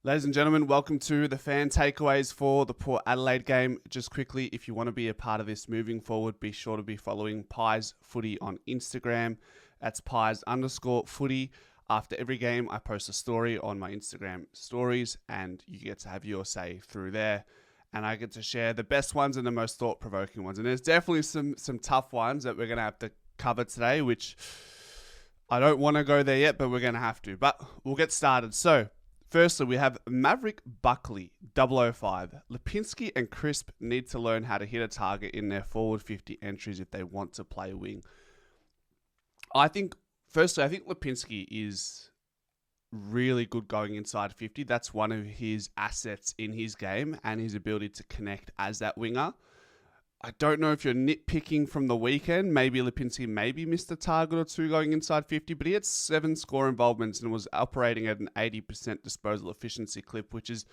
Ladies and gentlemen, welcome to the fan takeaways for the Port Adelaide game. Just quickly, if you want to be a part of this moving forward, be sure to be following Pies Footy on Instagram. That's Pies_footy. After every game, I post a story on my Instagram stories, and you get to have your say through there. And I get to share the best ones and the most thought-provoking ones. And there's definitely some tough ones that we're going to have to cover today, which I don't want to go there yet, but we're going to have to. But we'll get started. So, firstly, we have Maverick Buckley, 005. Lipinski and Crisp need to learn how to hit a target in their forward 50 entries if they want to play wing. I think Lipinski is really good going inside 50. That's one of his assets in his game and his ability to connect as that winger. I don't know if you're nitpicking from the weekend. Maybe Lipinski missed a target or two going inside 50, but he had 7 score involvements and was operating at an 80% disposal efficiency clip, which is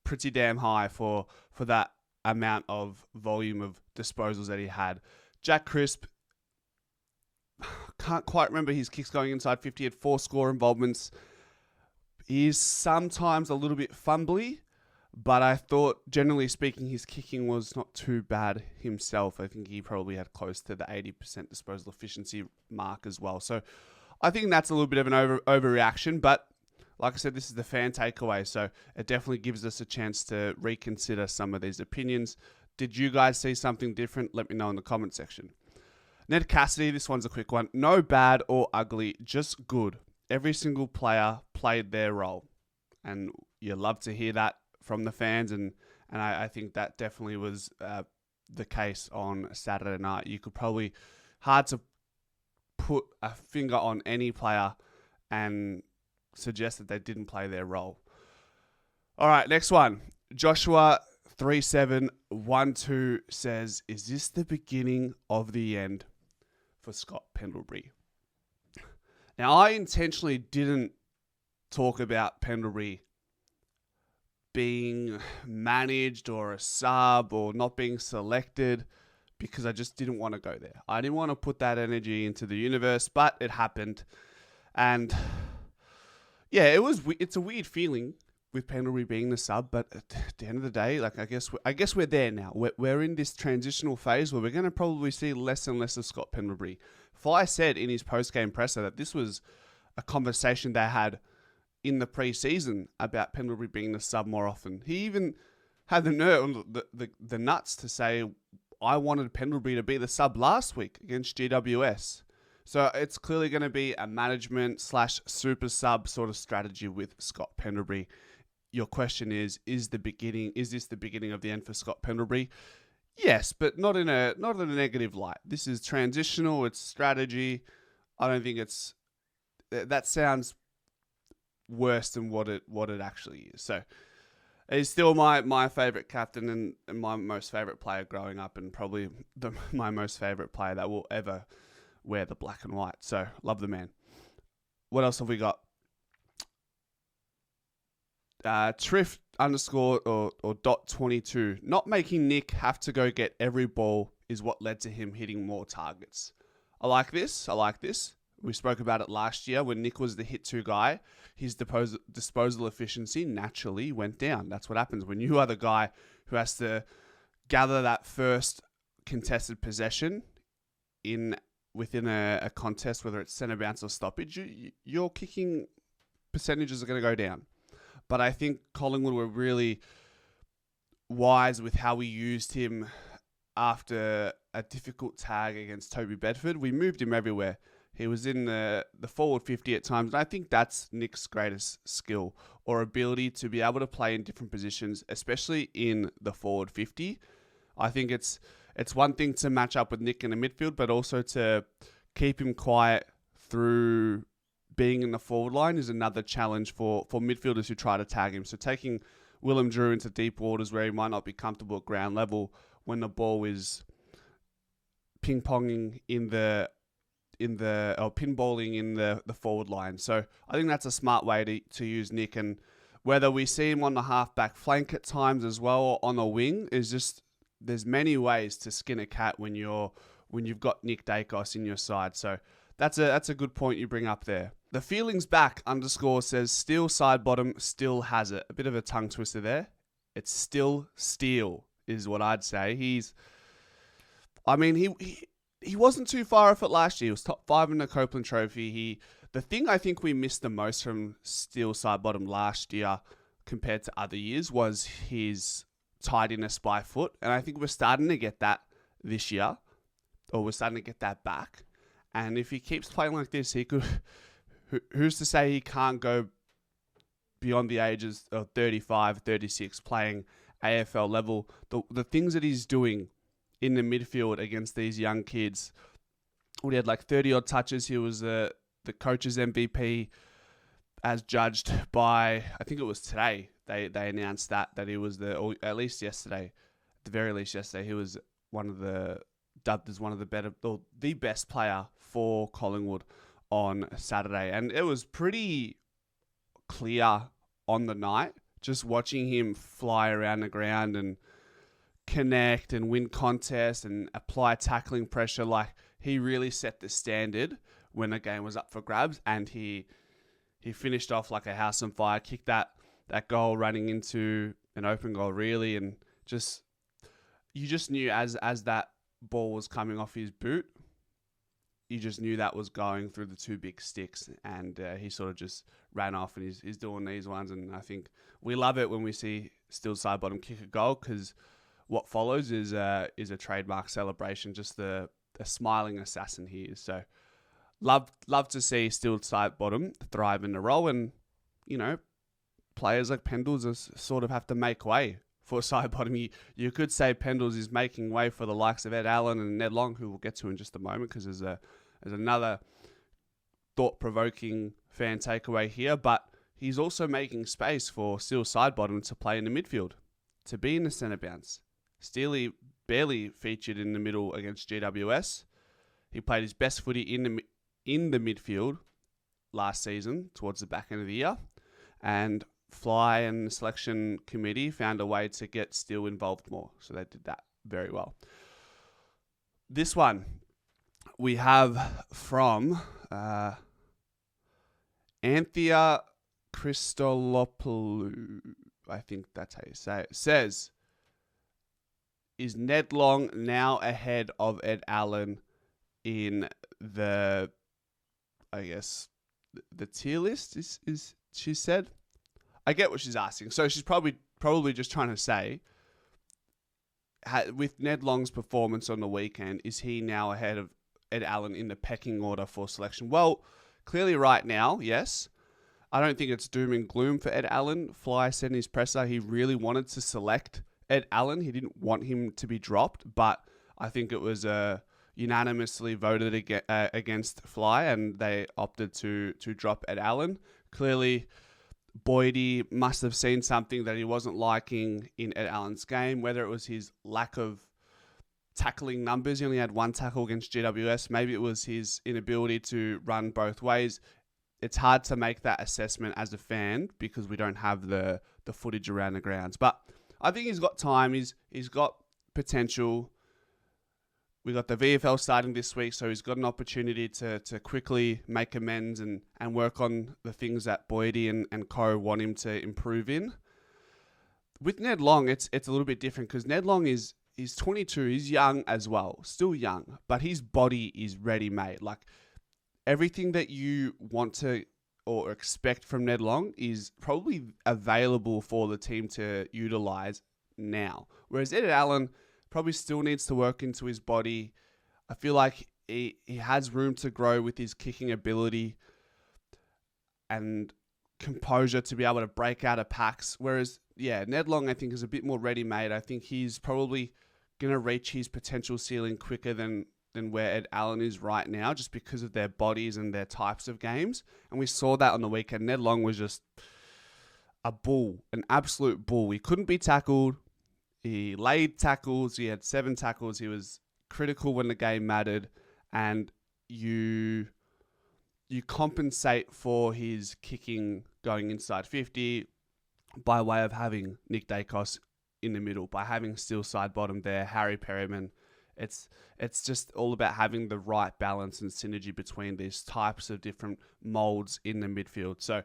pretty damn high for that amount of volume of disposals that he had. Jack Crisp, can't quite remember his kicks going inside 50. He had 4 score involvements. He's sometimes a little bit fumbly, but I thought, generally speaking, his kicking was not too bad himself. I think he probably had close to the 80% disposal efficiency mark as well. So I think that's a little bit of an overreaction. But like I said, this is the fan takeaway. So it definitely gives us a chance to reconsider some of these opinions. Did you guys see something different? Let me know in the comment section. Ned Cassidy, this one's a quick one. No bad or ugly, just good. Every single player played their role. And you love to hear that from the fans, and I think that definitely was the case on Saturday night. You could probably, hard to put a finger on any player and suggest that they didn't play their role. All right, next one. Joshua 3712 says, is this the beginning of the end for Scott Pendlebury? Now, I intentionally didn't talk about Pendlebury being managed or a sub or not being selected because I just didn't want to go there. I didn't want to put that energy into the universe, but it happened. And yeah, it's a weird feeling with Pendlebury being the sub, but at the end of the day, like I guess we're there now. We're in this transitional phase where we're going to probably see less and less of Scott Pendlebury. Fly said in his post-game presser that this was a conversation they had in the pre-season about Pendlebury being the sub more often. He even had the nerve, the nuts to say, I wanted Pendlebury to be the sub last week against GWS. So it's clearly going to be a management / super sub sort of strategy with Scott Pendlebury. Your question is this the beginning of the end for Scott Pendlebury? Yes, but not in a negative light. This is transitional, it's strategy. I don't think that sounds worse than what it actually is. So he's still my favourite captain and my most favourite player growing up, and probably my most favourite player that will ever wear the black and white. So love the man. What else have we got? Triff _ dot 22. Not making Nick have to go get every ball is what led to him hitting more targets. I like this. We spoke about it last year when Nick was the hit 2 guy. His disposal efficiency naturally went down. That's what happens when you are the guy who has to gather that first contested possession within a contest, whether it's centre bounce or stoppage. Your kicking percentages are going to go down. But I think Collingwood were really wise with how we used him after a difficult tag against Toby Bedford. We moved him everywhere. He was in the forward 50 at times, and I think that's Nick's greatest skill or ability to be able to play in different positions, especially in the forward 50. I think it's one thing to match up with Nick in the midfield, but also to keep him quiet through being in the forward line is another challenge for midfielders who try to tag him. So taking Willem Drew into deep waters where he might not be comfortable at ground level when the ball is ping-ponging pinballing in the forward line. So I think that's a smart way to use Nick, and whether we see him on the half-back flank at times as well or on the wing is just, there's many ways to skin a cat when you've got Nick Daicos in your side. So That's a good point you bring up there. The feelings back _ says Steel Sidebottom still has it. A bit of a tongue twister there. It's still Steel is what I'd say. He wasn't too far off it last year. He was top 5 in the Copeland Trophy. The thing I think we missed the most from Steel Sidebottom last year compared to other years was his tidiness by foot. And I think we're starting to get that this year, or we're starting to get that back. And if he keeps playing like this, he could... Who's to say he can't go beyond the ages of 35, 36, playing AFL level? The things that he's doing in the midfield against these young kids. He had like 30-odd touches. He was the coach's MVP as judged by, I think it was today, they announced that he was or at least yesterday, at the very least yesterday, he was dubbed as one of the better, or the best player for Collingwood on Saturday. And it was pretty clear on the night, just watching him fly around the ground and connect and win contests and apply tackling pressure. Like, he really set the standard when the game was up for grabs, and he finished off like a house on fire, kicked that goal running into an open goal, really, and you just knew as that ball was coming off his boot, you just knew that was going through the two big sticks, and he sort of just ran off, and he's doing these ones. And I think we love it when we see Steel Sidebottom kick a goal, because what follows is a trademark celebration, just the smiling assassin he is. So love to see Steel Sidebottom thrive in the role, and players like Pendles sort of have to make way for Sidebottom. You could say Pendles is making way for the likes of Ed Allen and Ned Long, who we'll get to in just a moment, because there's another thought-provoking fan takeaway here. But he's also making space for Steel Sidebottom to play in the midfield, to be in the centre bounce. Steely barely featured in the middle against GWS. He played his best footy in the midfield last season, towards the back end of the year, and Fly and the selection committee found a way to get Steele involved more. So they did that very well. This one we have from Anthea Christolopoulou. I think that's how you say it. Says, is Ned Long now ahead of Ed Allen in the tier list? Is she said? I get what she's asking. So she's probably just trying to say, with Ned Long's performance on the weekend, is he now ahead of Ed Allen in the pecking order for selection? Well, clearly right now, yes. I don't think it's doom and gloom for Ed Allen. Fly said in his presser he really wanted to select Ed Allen. He didn't want him to be dropped, but I think it was unanimously voted against Fly, and they opted to drop Ed Allen. Clearly, Boydie must have seen something that he wasn't liking in Ed Allen's game, whether it was his lack of tackling numbers. He only had one tackle against GWS. Maybe it was his inability to run both ways. It's hard to make that assessment as a fan because we don't have the footage around the grounds. But I think he's got time. He's got potential. We got the VFL starting this week, so he's got an opportunity to quickly make amends and work on the things that Boydie and co want him to improve in. With Ned Long, it's a little bit different, because Ned Long he's 22, he's young as well, still young, but his body is ready-made. Like, everything that you want to or expect from Ned Long is probably available for the team to utilize now. Whereas Ed Allen probably still needs to work into his body. I feel like he has room to grow with his kicking ability and composure to be able to break out of packs. Whereas, Ned Long, I think, is a bit more ready-made. I think he's probably going to reach his potential ceiling quicker than where Ed Allen is right now, just because of their bodies and their types of games. And we saw that on the weekend. Ned Long was just a bull, an absolute bull. He couldn't be tackled. He laid tackles. He had 7 tackles. He was critical when the game mattered. And you compensate for his kicking going inside 50 by way of having Nick Daicos in the middle, by having Steel Sidebottom there, Harry Perryman, It's just all about having the right balance and synergy between these types of different molds in the midfield. So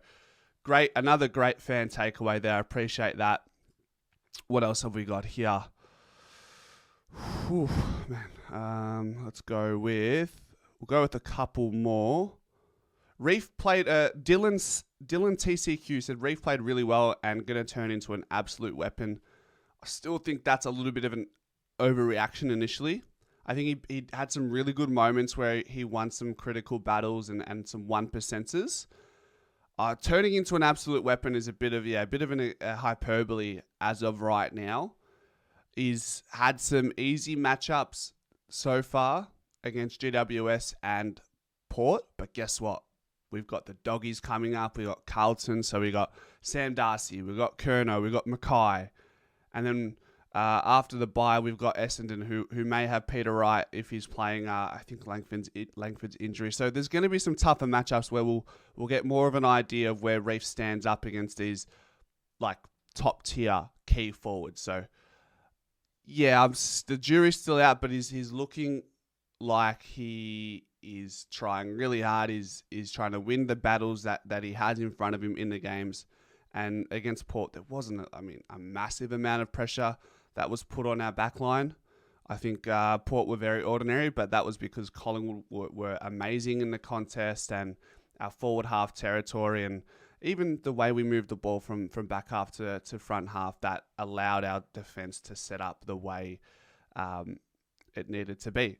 great, another great fan takeaway there. I appreciate that. What else have we got here? Whew, man, we'll go with a couple more. Reef played, Dylan TCQ said Reef played really well and going to turn into an absolute weapon. I still think that's a little bit of an overreaction initially. I think he had some really good moments where he won some critical battles and some 1%ers. Turning into an absolute weapon is a bit of a hyperbole as of right now. He's had some easy matchups so far against GWS and Port, but guess what? We've got the Doggies coming up. We got Carlton, so we got Sam Darcy, we got Kerno, we got Mackay, and then after the bye, we've got Essendon, who may have Peter Wright if he's playing. I think Langford's injury. So there's going to be some tougher matchups where we'll get more of an idea of where Reef stands up against these like top tier key forwards. So yeah, the jury's still out, but he's looking like he is trying really hard. He's trying to win the battles that he has in front of him in the games. And against Port, there wasn't, a massive amount of pressure that was put on our back line. I think Port were very ordinary, but that was because Collingwood were amazing in the contest and our forward half territory and even the way we moved the ball from back half to front half, that allowed our defence to set up the way it needed to be.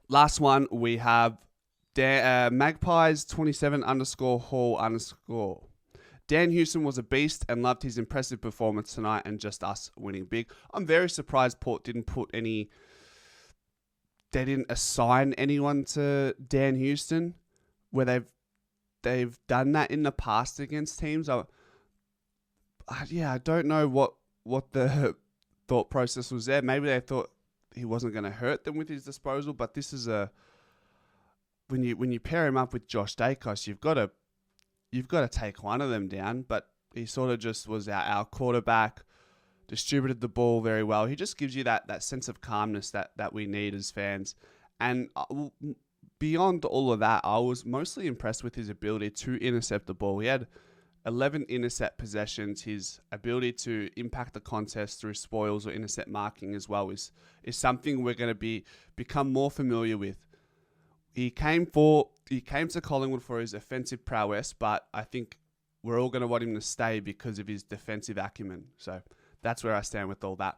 Last one, we have Magpies 27_Hall_. Dan Houston was a beast and loved his impressive performance tonight and just us winning big. I'm very surprised Port didn't they didn't assign anyone to Dan Houston where they've done that in the past against teams. I don't know what the thought process was there. Maybe they thought he wasn't going to hurt them with his disposal, but this is when you pair him up with Josh Daicos, you've got to take one of them down. But he sort of just was our quarterback, distributed the ball very well. He just gives you that sense of calmness that we need as fans. And beyond all of that, I was mostly impressed with his ability to intercept the ball. He had 11 intercept possessions. His ability to impact the contest through spoils or intercept marking as well is something we're going to become more familiar with. He came to Collingwood for his offensive prowess, but I think we're all going to want him to stay because of his defensive acumen. So that's where I stand with all that.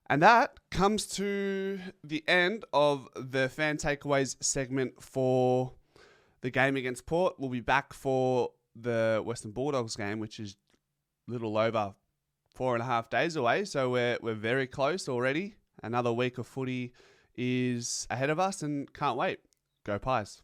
And that comes to the end of the fan takeaways segment for the game against Port. We'll be back for the Western Bulldogs game, which is a little over 4.5 days away. So we're very close already. Another week of footy is ahead of us and can't wait. Go Pies.